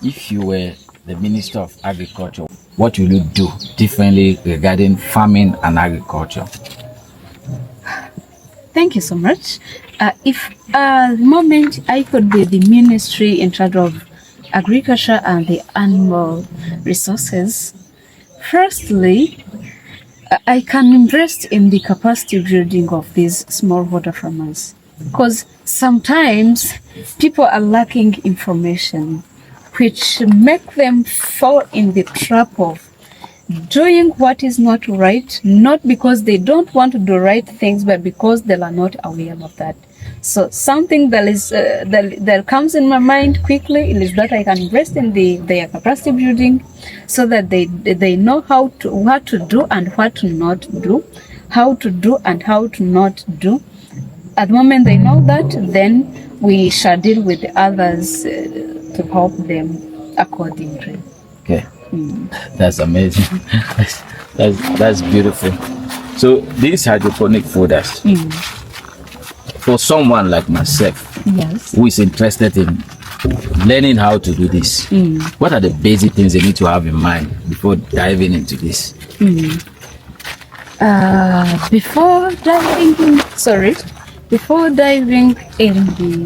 If you were the Minister of Agriculture, what will you do differently regarding farming and agriculture? Thank you so much. If the moment I could be the ministry in charge of agriculture and the animal resources, firstly, I can invest in the capacity building of these smallholder farmers, because sometimes people are lacking information, which make them fall in the trap of doing what is not right, not because they don't want to do right things, but because they are not aware of that. So something that is that comes in my mind quickly is that I can invest in their capacity building, so that they know what to do and what to not do, how to do and how to not do. At the moment they know that, then we shall deal with the others to help them accordingly. Okay. That's amazing. that's beautiful. So these hydroponic fodders, for someone like myself, Yes. who is interested in learning how to do this, what are the basic things they need to have in mind before diving into this? Before diving in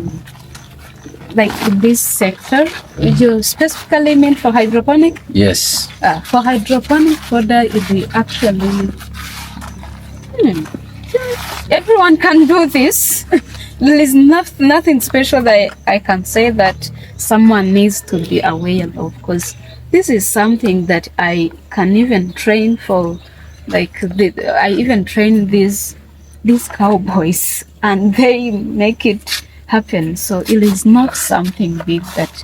this sector, you specifically mean for hydroponic? Yes. For hydroponic fodder, it will actually everyone can do this. There is nothing special that I can say that someone needs to be aware of, because this is something that I can even train for. I even train these cowboys, and they make it happen. So it is not something big that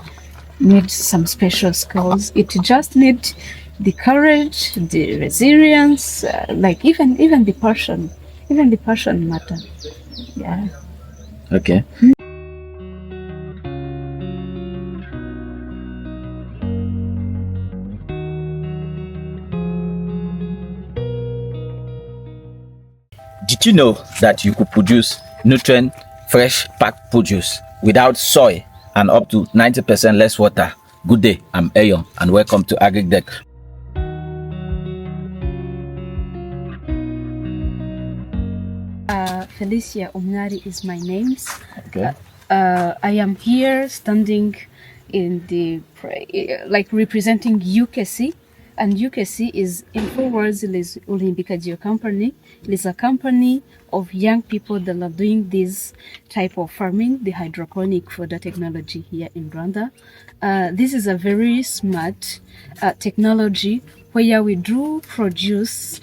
needs some special skills. It just needs the courage, the resilience, even the passion. Even the passion matter. Yeah. Okay. Did you know that you could produce nutrient fresh packed produce without soil and up to 90% less water? Good day, I'm Ayon, and welcome to Agricdeck. Felicia Omnari is my name. Okay. I am here standing in representing UKC, and UKC is, in 4 words, it is Ulimbikaji company. It is a company of young people that are doing this type of farming, the hydroponic fodder technology here in Rwanda. This is a very smart technology where we do produce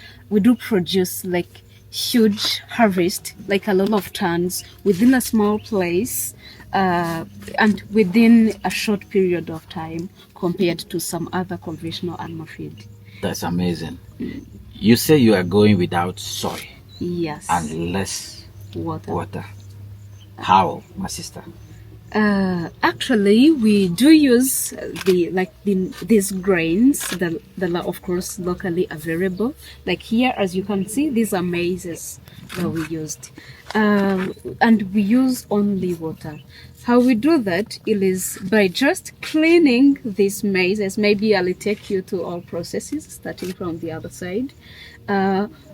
like huge harvest, like a lot of tons within a small place, and within a short period of time compared to some other conventional animal feed. That's amazing. You say you are going without soil. Yes. And less water. How, my sister? Actually, we do use these grains that are of course locally available. Like here, as you can see, these are maize that we used, and we use only water. How we do that is by just cleaning these maize. Maybe I'll take you to all processes starting from the other side.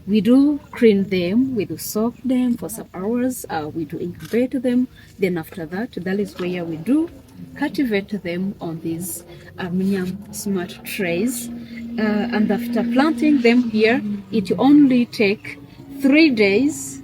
We do clean them, we do soak them for some hours, we do incubate them. Then after that is where we do cultivate them on these aluminium smart trays. And after planting them here, it only take 3 days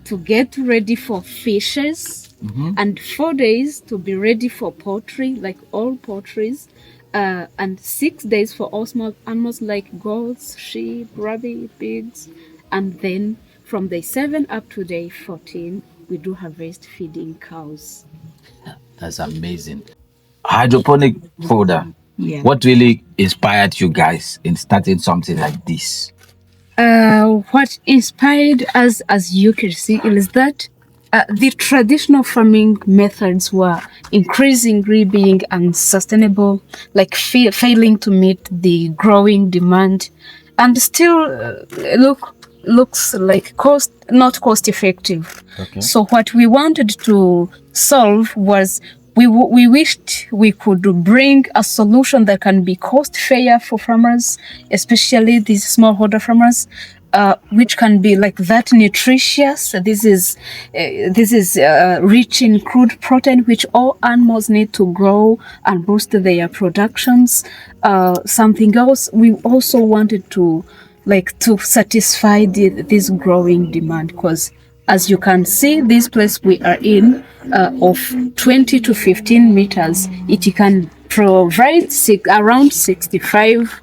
to get ready for fishes, and 4 days to be ready for poultry, like all poultries. And 6 days for all small animals like goats, sheep, rabbit, pigs. And then from day 7 up to day 14, we do harvest feeding cows. That's amazing. Hydroponic fodder. Yeah. What really inspired you guys in starting something like this? What inspired us, as you can see, is that the traditional farming methods were increasingly being unsustainable, like failing to meet the growing demand, and still looks like not cost effective. Okay. So what we wanted to solve was we wished we could bring a solution that can be cost fair for farmers, especially these smallholder farmers, which can be like that nutritious. This is rich in crude protein, which all animals need to grow and boost their productions. Something else, we also wanted to satisfy this growing demand, because as you can see, this place we are in, of 20 to 15 meters, it can provide around 65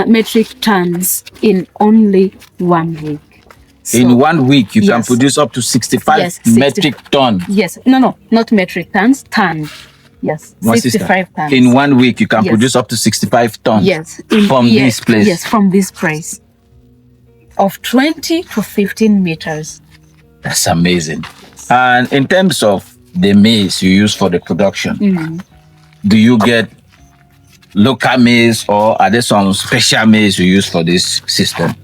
metric tons in only 1 week. So, in 1 week, you can produce up to 65 metric tons. Yes, no, not metric tons, ton. Yes, 65 tons. In 1 week, you can produce up to 65 tons. Yes, from this place. Yes, from this place of 20 to 15 meters. That's amazing. And in terms of the maize you use for the production, do you get local maize, or are there some special maize you use for this system?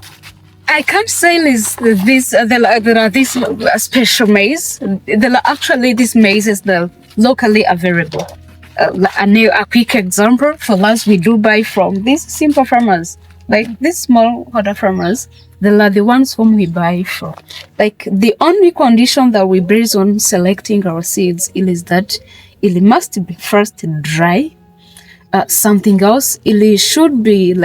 I can't say there are these special maize. There are actually these maize that locally available. A quick example for us, we do buy from these simple farmers, like these smallholder farmers. They are the ones whom we buy from. Like, the only condition that we base on selecting our seeds is that it must be first dry. Something else, it should be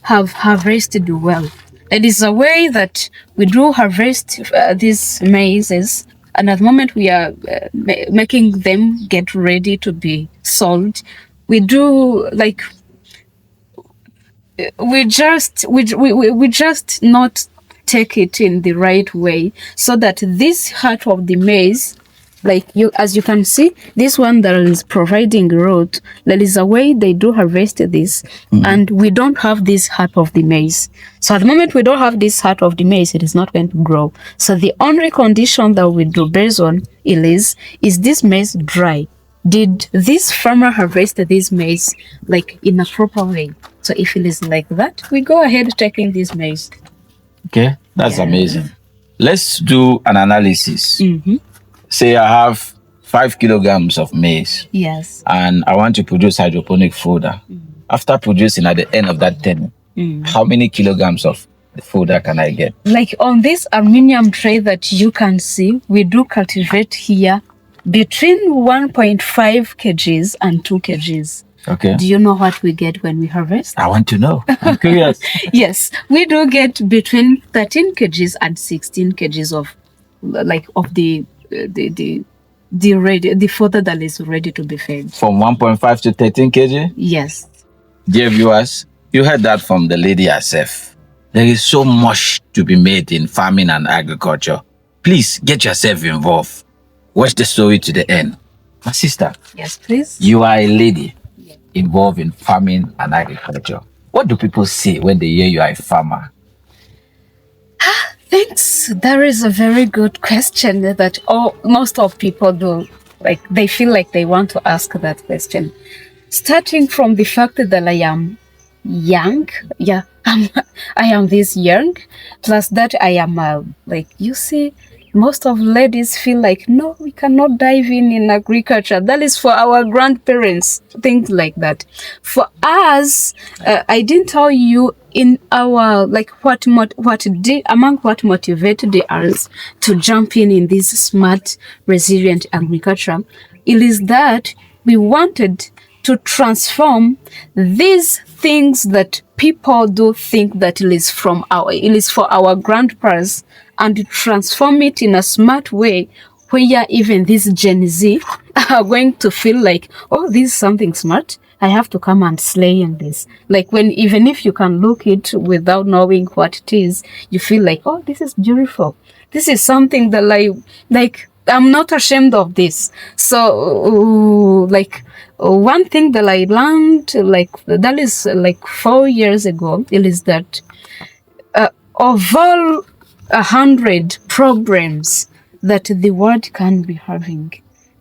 have harvested well. It is a way that we do harvest these maizes, and at the moment we are making them get ready to be sold. We do we just not take it in the right way, so that this heart of the maize, as you can see, this one that is providing root, there is a way they do harvest this, and we don't have this heart of the maize. So at the moment we don't have this heart of the maize, it is not going to grow. So the only condition that we do based on is this maize dry? Did this farmer harvest this maize in a proper way? So if it is like that, we go ahead taking this maize. Okay, that's amazing. Let's do an analysis. Say I have 5 kilograms of maize. Yes. And I want to produce hydroponic fodder. After producing, at the end of that 10, how many kilograms of the fodder can I get? Like on this aluminum tray that you can see, we do cultivate here between 1.5 kgs and 2 kgs. Okay. Do you know what we get when we harvest? I want to know. I'm curious. Yes, we do get between 13 kgs and 16 kgs of the fodder that is ready to be fed. From 1.5 to 13 kg? Yes. Dear viewers, you heard that from the lady herself. There is so much to be made in farming and agriculture. Please get yourself involved. Watch the story to the end. My sister. Yes, please. You are a lady involved in farming and agriculture. What do people say when they hear you are a farmer? Thanks. That is a very good question that most of people do. They feel like they want to ask that question. Starting from the fact that I am young. Yeah, I am this young. Plus that I am you see, most of ladies feel like, no, we cannot dive in agriculture. That is for our grandparents, things like that. For us, I didn't tell you in our what motivated us to jump in this smart, resilient agriculture. It is that we wanted to transform these things that people do think that it is for our grandparents, and transform it in a smart way where even this Gen Z are going to feel like, oh, this is something smart. I have to come and slay in this. Even if you can look it without knowing what it is, you feel like, oh, this is beautiful. This is something that I'm not ashamed of this. So one thing that I learned that is 4 years ago, it is that of all 100 problems that the world can be having,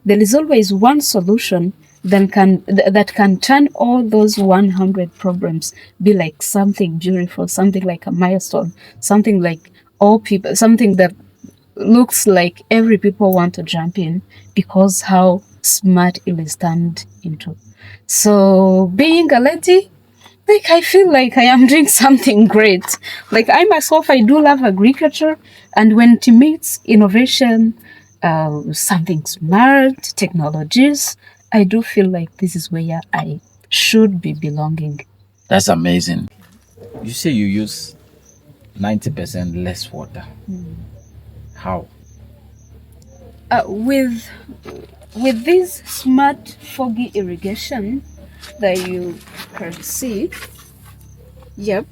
there is always one solution that can turn all those 100 problems be like something beautiful, something like a milestone, something like something that looks like every people want to jump in, because how smart it is turned into. So being a lady, like I feel like I am doing something great. Like I myself, I do love agriculture, and when it meets innovation, something smart, technologies, I do feel like this is where I should be belonging. That's amazing. You say you use 90% less water. How? With this smart foggy irrigation that you can see, yep,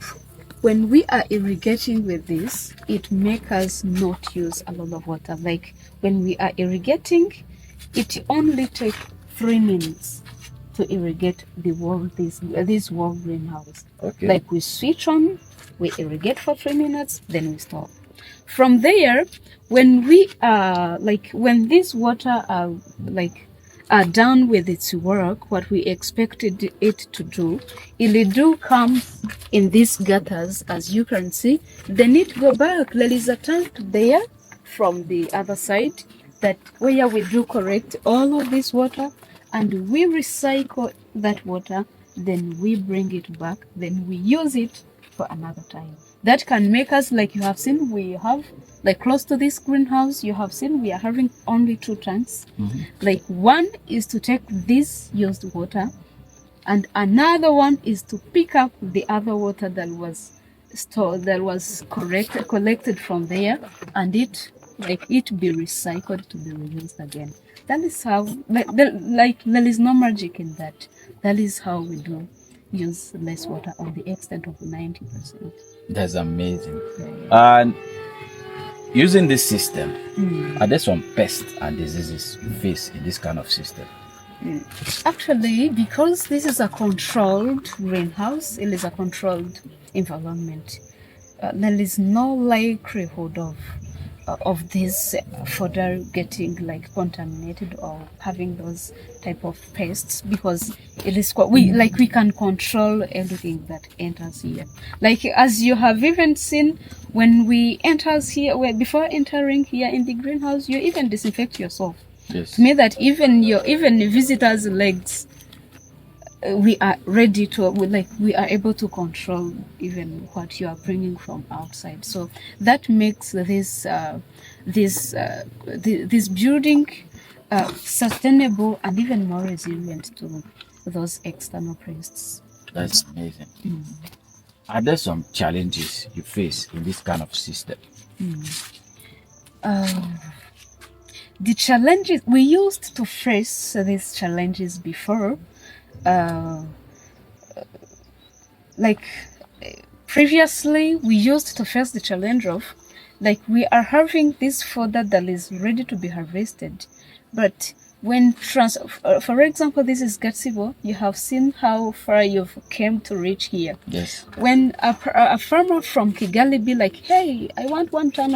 when we are irrigating with this, it makes us not use a lot of water. Like when we are irrigating, it only takes 3 minutes to irrigate the wall, this wall greenhouse. Okay. Like we switch on, we irrigate for 3 minutes, then we stop. From there, when we are when this water are done with its work, what we expected it to do, it do come in these gutters, as you can see. Then it go back. There is a tank there from the other side that where we do correct all of this water, and we recycle that water. Then we bring it back. Then we use it for another time. That can make us, like you have seen, we have like close to this greenhouse, you have seen we are having only 2 tanks. Like one is to take this used water, and another one is to pick up the other water that was stored, that was collected from there, and it be recycled to be reused again. That is how, there is no magic in that. That is how we do use less water on the extent of 90%. That's amazing. And using this system, are there some pests and diseases you face in this kind of system? Actually, because this is a controlled greenhouse, it is a controlled environment. There is no likelihood of this fodder getting like contaminated or having those type of pests, because it is we can control everything that enters here. Like as you have even seen, when we enters here, before entering here in the greenhouse, you even disinfect yourself. Yes. To me, that even visitors' legs, we are ready to we are able to control even what you are bringing from outside. So that makes this building sustainable and even more resilient to those external pests. That's amazing. Are there some challenges you face in this kind of system? The challenges we used to face these challenges before, previously we used to face the challenge of we are having this fodder that is ready to be harvested, but when for example, this is Gatsibo, you have seen how far you've came to reach here. Yes. When a farmer from Kigali be like, hey, I want 1 ton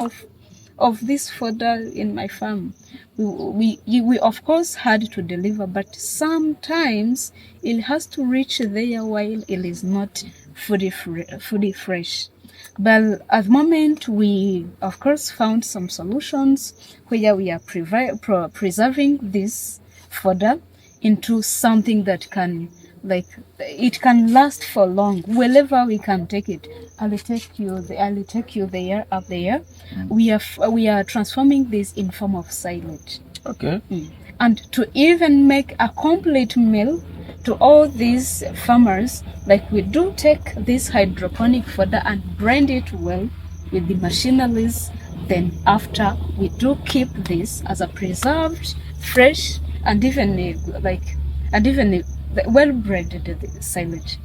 of this fodder in my farm, we of course had to deliver, but sometimes it has to reach there while it is not fully fresh. But at the moment, we of course found some solutions where we are preserving this fodder into something that can it can last for long. Wherever we can take it, I'll take you there, up there. We are transforming this in form of silage. Okay. And to even make a complete meal to all these farmers, we do take this hydroponic fodder and blend it well with the machineries. Then after, we do keep this as a preserved, fresh, and even well-bred silage.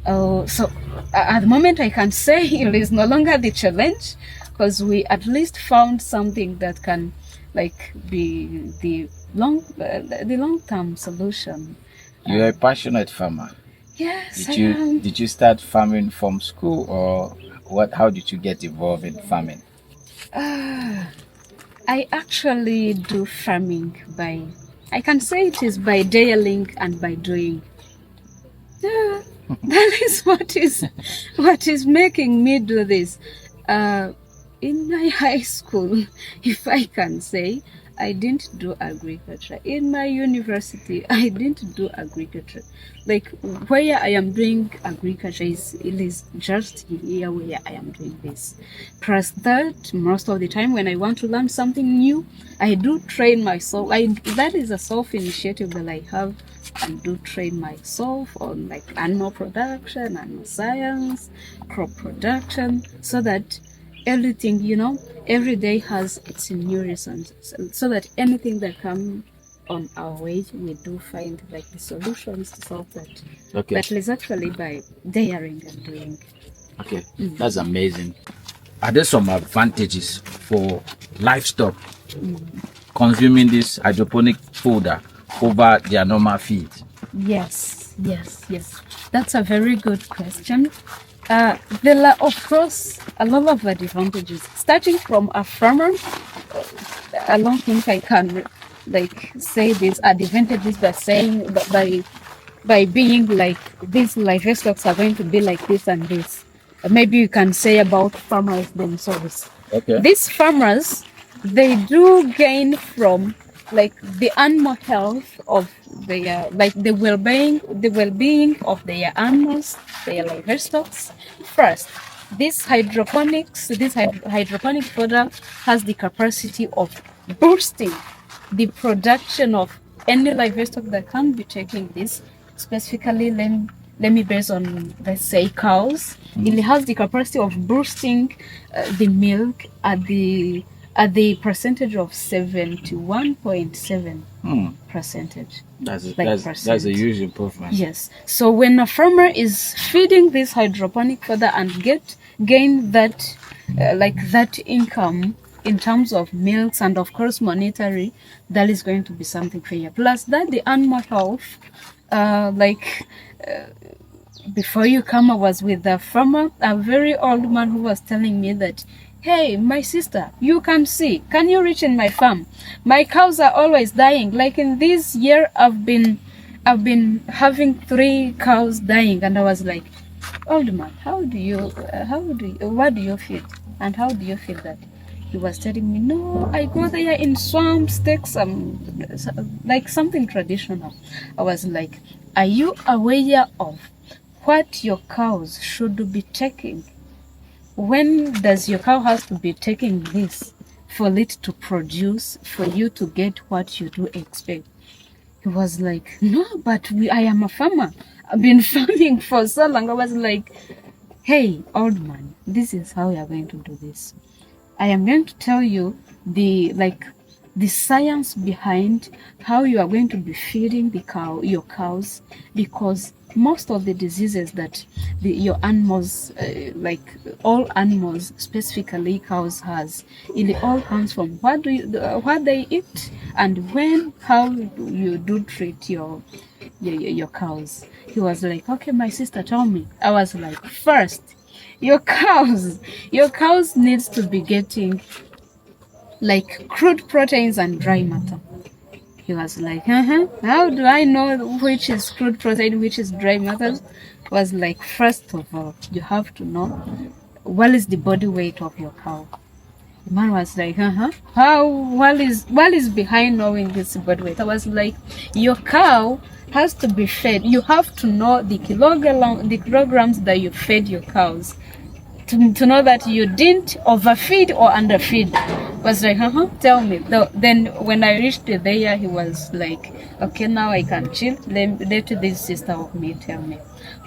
So at the moment, I can say it is no longer the challenge, because we at least found something that can be the long-term solution. You're a passionate farmer. Yes, Did you start farming from school, or what? How did you get involved in farming? I actually do farming I can say it is by daring and by doing. That is what is making me do this. In my high school, if I can say, I didn't do agriculture. In my university, I didn't do agriculture. Like where I am doing agriculture it is just here where I am doing this. Plus that, most of the time when I want to learn something new, I do train myself. That is a self-initiative that I have. I do train myself on like animal production, animal science, crop production, so that everything, every day has its new reasons, so that anything that comes on our way, we do find like the solutions to solve that. Okay. But it's actually by daring and doing. Okay, that's amazing. Are there some advantages for livestock consuming this hydroponic fodder over their normal feed? Yes. That's a very good question. There are, of course, a lot of advantages. Starting from a farmer, I don't think I can like say these advantages by saying by being like these livestock are going to be like this and this. Maybe you can say about farmers themselves. Okay. These farmers, they do gain from like the animal health of their, like the well-being of their animals, their livestock. First, hydroponic fodder has the capacity of boosting the production of any livestock that can be taking this. Specifically, let me base on, let's say, cows. It has the capacity of boosting the milk at the percentage of 71.7 percentage. That's Percent. a huge improvement. Yes. So when a farmer is feeding this hydroponic fodder and gain that that income in terms of milks and of course monetary, that is going to be something fair. Plus that the animal health, before you come, I was with a farmer, a very old man who was telling me that, hey, my sister, you can see, can you reach in my farm? My cows are always dying. Like in this year, I've been having 3 cows dying, and I was like, old man, what do you feed, and how do you feed that? He was telling me, no, I go there in swamps, take some, like something traditional. I was like, are you aware of what your cows should be taking? When does your cow has to be taking this for it to produce, for you to get what you do expect? He was like, no, but I am a farmer. I've been farming for so long. I was like, hey, old man, this is how we are going to do this. I am going to tell you the science behind how you are going to be feeding your cows, because most of the diseases that your animals, like all animals, specifically cows, has, it all comes from what they eat and how you do treat your cows. He was like, okay, my sister, tell me. I was like, first, your cows needs to be getting like crude proteins and dry matter. He was like, how do I know which is crude protein, which is dry matter? Was like, first of all, you have to know what is the body weight of your cow. The man was like, what is behind knowing this body weight? I was like, your cow has to be fed. You have to know the kilograms that you fed your cows to know that you didn't overfeed or underfeed. Was like, tell me. Then when I reached there, he was like, okay, now I can chill. Let this sister of me tell me.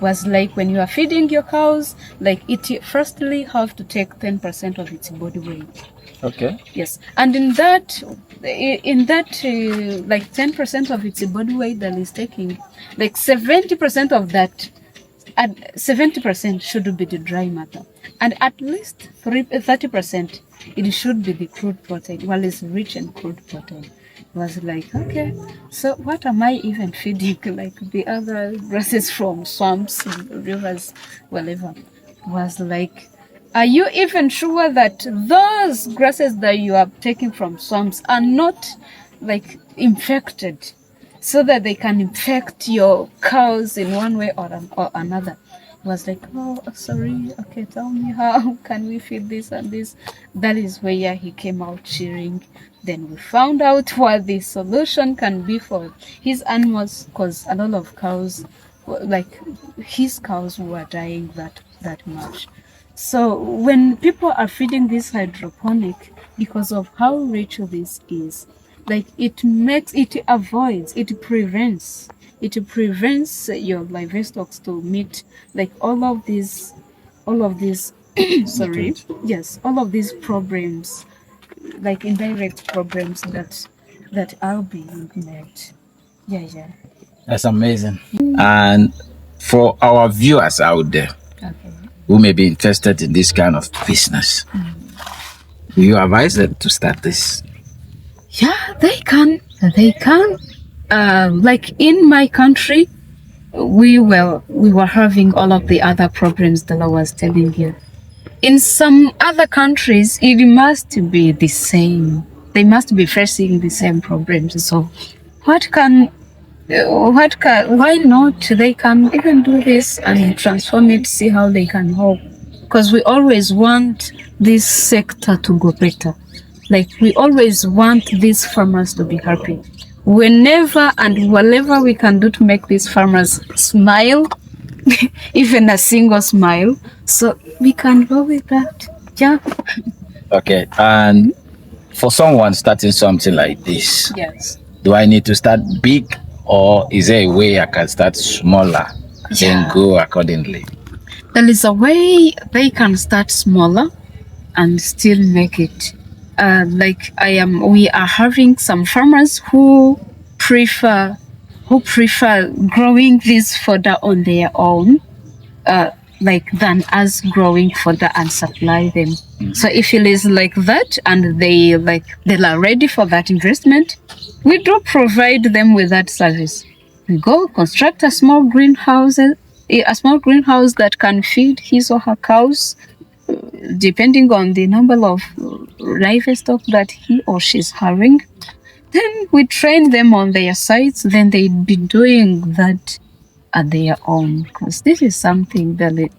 Was like, when you are feeding your cows, like it firstly have to take 10% of its body weight. Okay. Yes, and in that like 10% of its body weight that is taking, like 70% of that, at 70% should be the dry matter, and at least 30% it should be the crude protein. Well, it's rich in crude protein. Was like, okay, so what am I even feeding? Like the other grasses from swamps, rivers, whatever. Was like, are you even sure that those grasses that you are taking from swamps are not like infected, so that they can infect your cows in one way or another? Was like, oh, sorry, okay, tell me how can we feed this and this. That is where he came out cheering, Then we found out what the solution can be for his animals, because a lot of cows, like his cows, were dying that much. So when people are feeding this hydroponic, because of how rich this is, like it prevents your livestock to meet like all of these sorry, Nutrient. yes, all of these problems, like indirect problems that are being met. Yeah. That's amazing. And for our viewers out there Okay. who may be interested in this kind of business, do you advise them to start this? Yeah, they can. They can. Like in my country, we were having all of the other problems that I was telling you. In some other countries, it must be the same. They must be facing the same problems. So, what can, why not? They can even do this and transform it, see how they can help. Because we always want this sector to go better. Like, we always want these farmers to be happy. Whenever and whatever we can do to make these farmers smile, even a single smile, so we can go with that. Yeah. Okay. And for someone starting something like this, Yes. do I need to start big, or is there a way I can start smaller and then go accordingly? There is a way they can start smaller and still make it. We are having some farmers who prefer growing this fodder on their own, than us growing fodder and supply them. So if it is like that and they are ready for that investment, we do provide them with that service. We go construct a small greenhouse that can feed his or her cows, depending on the number of livestock that he or she's having. Then we train them on their sites. Then they'd be doing that at their own, because this is something that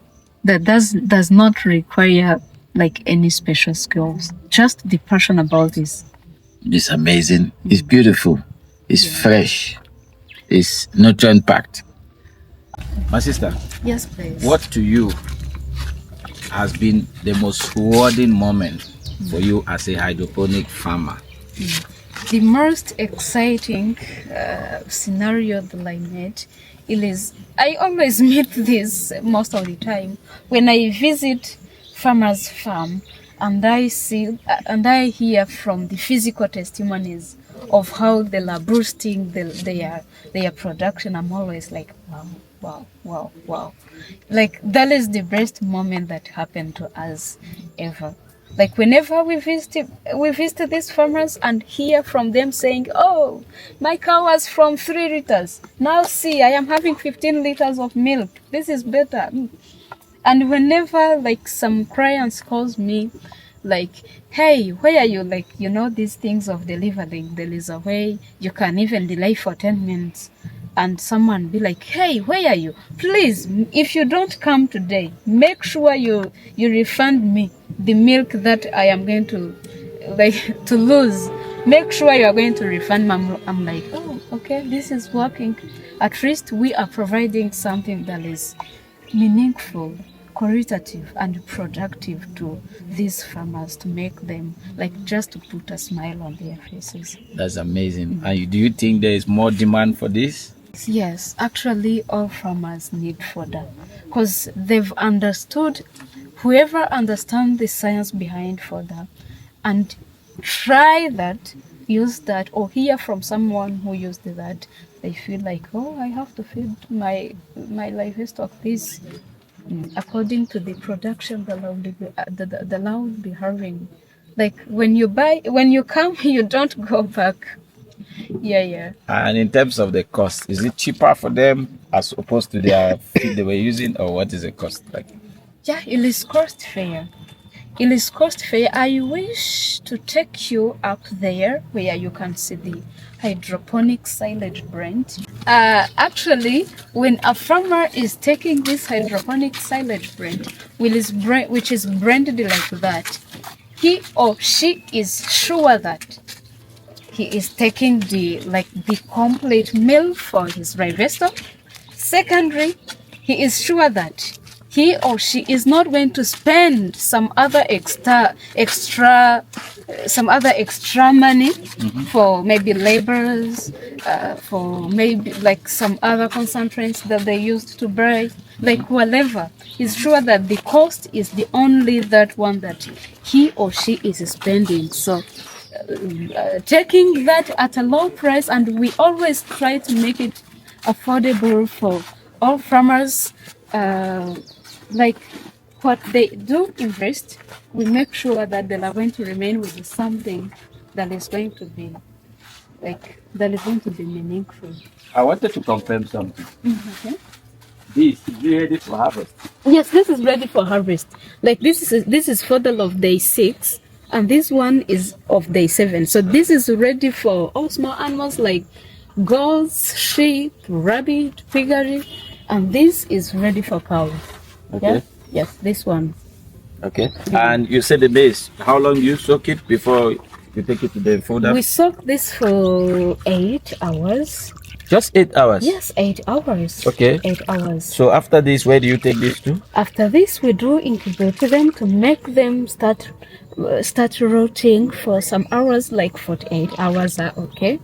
does not require like any special skills, just the passion about this. It's amazing. It's beautiful. It's fresh. It's nutrient packed. My sister, Yes, please. what to you has been the most rewarding moment for you as a hydroponic farmer? The most exciting scenario that I met is, I always meet this most of the time when I visit farmers' farm, and I hear from the physical testimonies of how they are boosting their production. I'm always like, wow. Like, that is the best moment that happened to us ever. Like, whenever we visit these farmers and hear from them saying, oh, my cow was from 3 liters. Now see, I am having 15 liters of milk. This is better. And whenever like some clients calls me, like, hey, where are you? Like, these things of delivering, there is a way you can even delay for 10 minutes. And someone be like, hey, where are you? Please, if you don't come today, make sure you refund me the milk that I am going to lose. Make sure you are going to refund me. I'm like, oh, okay, this is working. At least we are providing something that is meaningful, qualitative, and productive to these farmers, to make them just to put a smile on their faces. That's amazing. And do you think there is more demand for this? Yes, actually all farmers need fodder, because they've understood, whoever understands the science behind fodder and try that, use that, or hear from someone who used that, they feel like, oh, I have to feed my livestock this according to the production that I will be having. Like, when you come, you don't go back. Yeah. And in terms of the cost, is it cheaper for them as opposed to their feed they were using, or what is the cost like? Yeah, it is cost fair. It is cost fair. I wish to take you up there where you can see the hydroponic silage brand. Actually, when a farmer is taking this hydroponic silage brand, which is branded like that, he or she is sure that he is taking the complete meal for his livestock. Secondly, he is sure that he or she is not going to spend some other extra money for maybe laborers, for maybe like some other concentrates that they used to buy, like whatever. He's sure that the cost is the only that one that he or she is spending. So taking that at a low price, and we always try to make it affordable for all farmers. Like what they do invest, we make sure that they are going to remain with something that is going to be meaningful. I wanted to confirm something. Okay. This is ready for harvest. Yes, this is ready for harvest. Like this is fodder of day 6, and this one is of day 7. So this is ready for all small animals like goats, sheep, rabbit, piggery, and this is ready for cows. Okay. Yeah? Yes, this one. Okay. And you said the base. How long do you soak it before you take it to the fodder? We soak this for 8 hours. Just 8 hours? Yes, 8 hours. Okay. 8 hours. So after this, where do you take this to? After this, we do incubate them to make them start rotting for some hours, like 48 hours are okay.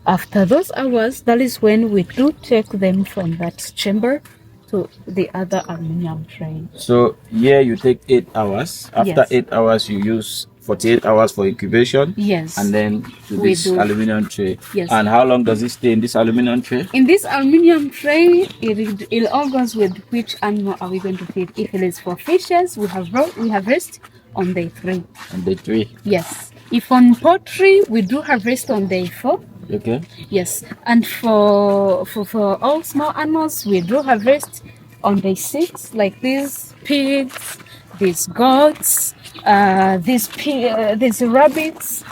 After those hours, that is when we do take them from that chamber to the other aluminum tray. So here you take 8 hours. After Yes. 8 hours, you use 48 hours for incubation. Yes. And then to We this do. aluminum tray. Yes. And how long does it stay in this aluminum tray? In this aluminum tray, it all goes with which animal are we going to feed. If it is for fishes, we harvest on day 3. On day 3. Yes. If on poultry, we do harvest on day 4. Okay. Yes. And for all small animals, we do harvest on day 6, like these pigs, these goats, these rabbits.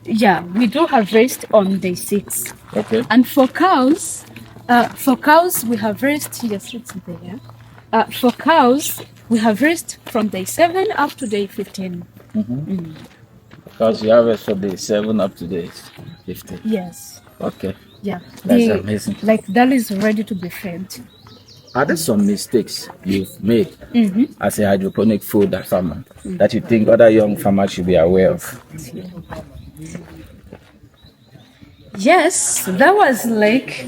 Yeah, we do harvest on day 6. Okay. And for cows, we harvest. Yes, it's there. For cows, we harvest from day 7 up to day 15. Because you harvest from day 7 up to day 50. Yes. Okay. Yeah. That's amazing. Like that is ready to be fed. Are there some mistakes you've made as a hydroponic fodder farmer that you think other young farmers should be aware of? Yes, that was like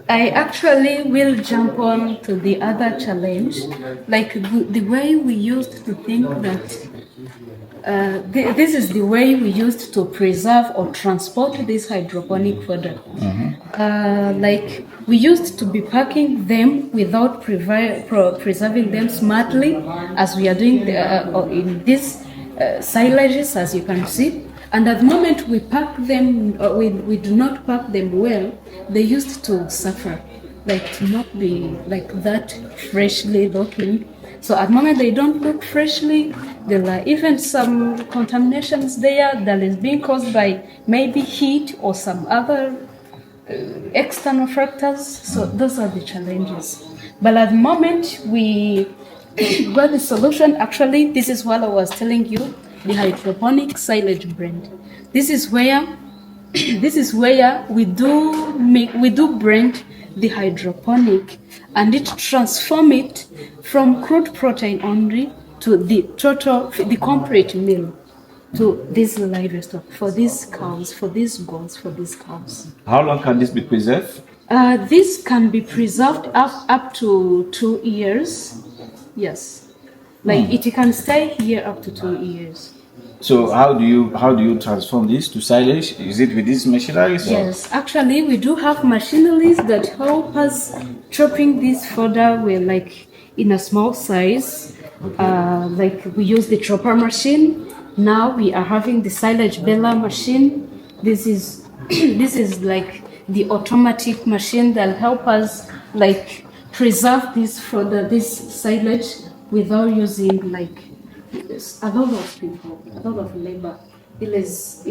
I actually will jump on to the other challenge, like the way we used to think that this is the way we used to preserve or transport this hydroponic fodder. Like we used to be packing them without preserving them smartly, as we are doing in these silages, as you can see. And at the moment we pack them, we do not pack them well, they used to suffer, like to not be like that freshly looking. So at the moment they don't look freshly, there are even some contaminations there that is being caused by maybe heat or some other external factors. So those are the challenges. But at the moment we got the solution. Actually, this is what I was telling you, the hydroponic silage brand. This is where we do brand the hydroponic, and it transform it from crude protein only to the complete meal to this livestock, for these cows, for these goats, for these cows. How long can this be preserved? This can be preserved up to 2 years. Yes, like it can stay here up to 2 years. So how do you transform this to silage? Is it with these machineries? Yes, actually we do have machineries that help us chopping this fodder with like in a small size. Like we use the chopper machine. Now we are having the silage baler machine. This is like the automatic machine that help us like preserve this fodder, this silage, without using like a lot of people, a lot of labor. It is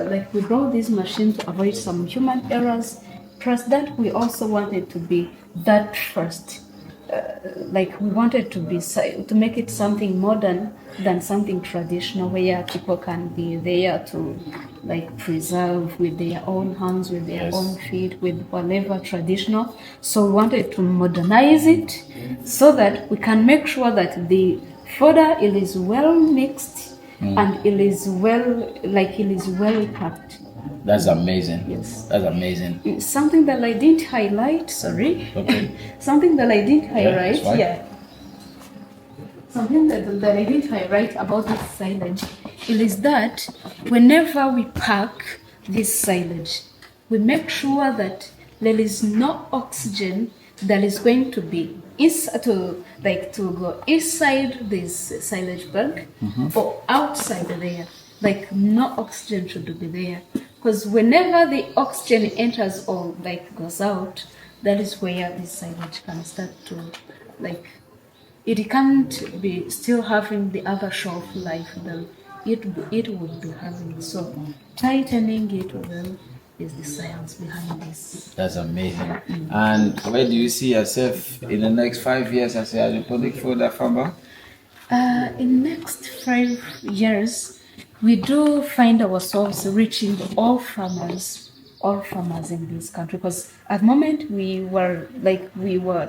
like we brought this machine to avoid some human errors. Plus that we also wanted to be that first. like we wanted to make it something modern than something traditional, where people can be there to like preserve with their own hands, with their own feet, with whatever traditional. So we wanted to modernize it so that we can make sure that the fodder it is well mixed and it is well packed. That's amazing. Yes. That's amazing. Something that I didn't highlight, sorry. Okay. Something that I didn't highlight, that's fine. yeah. Something that I didn't highlight about this silage is that whenever we pack this silage, we make sure that there is no oxygen that is going to be to go inside this silage bag or outside there. Like no oxygen should be there, because whenever the oxygen enters or like goes out, that is where the silage can start to like it can't be still having the other shelf life that it would be having. So tightening it well is the science behind this. That's amazing. And where do you see yourself in the next 5 years as a hydroponic fodder farmer? In next 5 years, we do find ourselves reaching all farmers in this country, because at the moment we were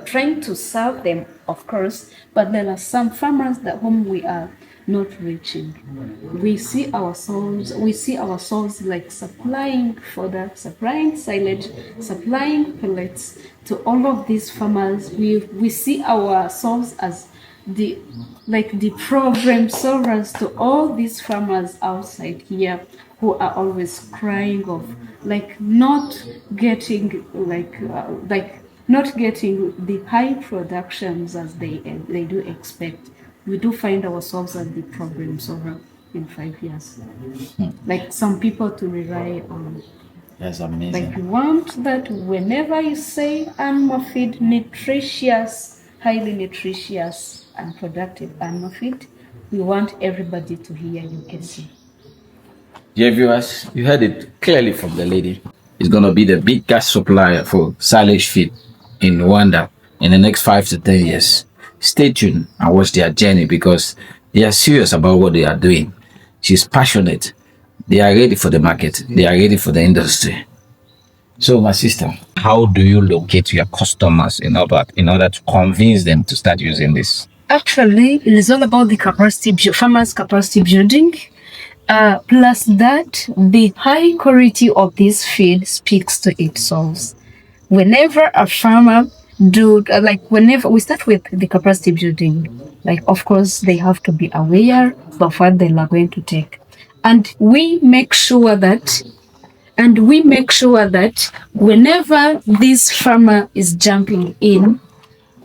trying to serve them, of course, but there are some farmers that whom we are not reaching. We see ourselves like supplying fodder, supplying silage, supplying pellets to all of these farmers. We see ourselves as the problem solvers to all these farmers outside here who are always crying of not getting the high productions as they do expect. We do find ourselves as the problem solver in 5 years. Like some people to rely on. That's amazing. Like you want that whenever you say animal feed nutritious, highly nutritious and productive animal feed, we want everybody to hear you can see. Dear viewers, you heard it clearly from the lady. It's going to be the big gas supplier for silage feed in Rwanda in the next 5 to 10 years. Stay tuned and watch their journey, because they are serious about what they are doing. She's passionate. They are ready for the market. They are ready for the industry. So, my sister, how do you locate your customers in order to convince them to start using this? Actually, it is all about the farmers' capacity building. Plus that, the high quality of this feed speaks to itself. Whenever a farmer whenever we start with the capacity building, of course they have to be aware of what they are going to take, and we make sure that whenever this farmer is jumping in,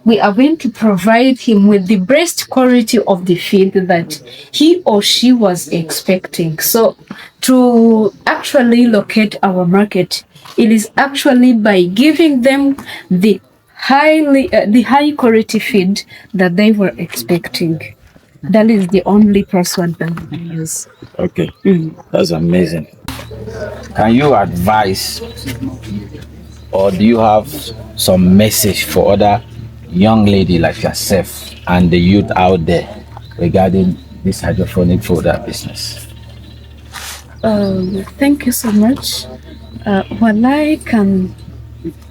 we are going to provide him with the best quality of the feed that he or she was expecting. So to actually locate our market, it is actually by giving them the high quality feed that they were expecting. That is the only password that we use. Okay, that's amazing. Can you advise, or do you have some message for other young lady like yourself and the youth out there regarding this hydroponic fodder business? Thank you so much.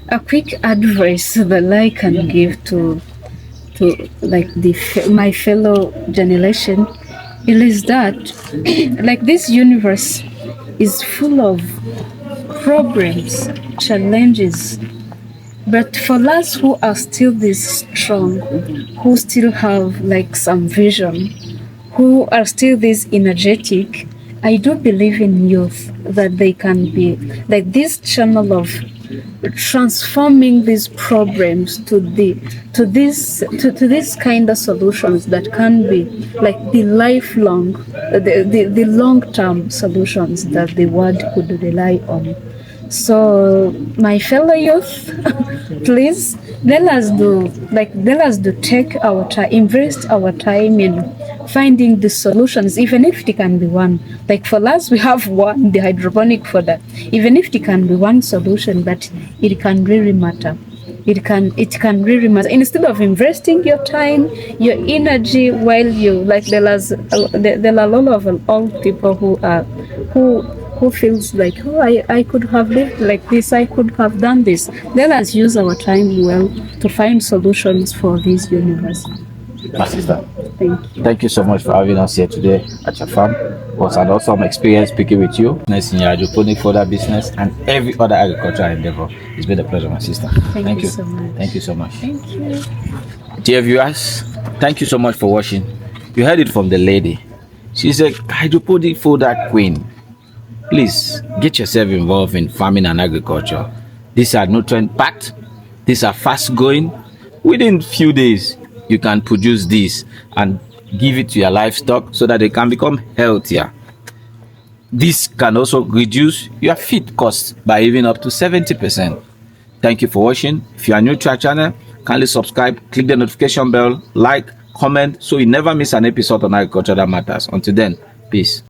A quick advice that I can give to my fellow generation, it is that this universe is full of problems, challenges. But for us who are still this strong, who still have some vision, who are still this energetic, I do believe in youth that they can be this channel of transforming these problems to this kind of solutions that can be the lifelong, the long-term solutions that the world could rely on. So my fellow youth, please let us take our time, invest our time in finding the solutions, even if it can be one. For us, we have one, the hydroponic fodder. Even if it can be one solution, but it can really matter. it can really matter. Instead of investing your time, your energy, while you like there are a lot of old people who feels like, oh, I could have lived like this, I could have done this. Let us use our time well to find solutions for this universe. My sister, Thank you. thank you so much for having us here today at your farm. It was an awesome experience speaking with you. In your hydroponic fodder business and every other agricultural endeavor. It's been a pleasure, my sister. Thank you so much. Thank you so much. Thank you. Dear viewers, thank you so much for watching. You heard it from the lady. She's a hydroponic fodder queen. Please get yourself involved in farming and agriculture. These are nutrient packed. These are fast going. Within few days, you can produce this and give it to your livestock so that they can become healthier. This can also reduce your feed costs by even up to 70%. Thank you for watching. If you are new to our channel, kindly subscribe, click the notification bell, like, comment, so you never miss an episode on agriculture that matters. Until then, peace.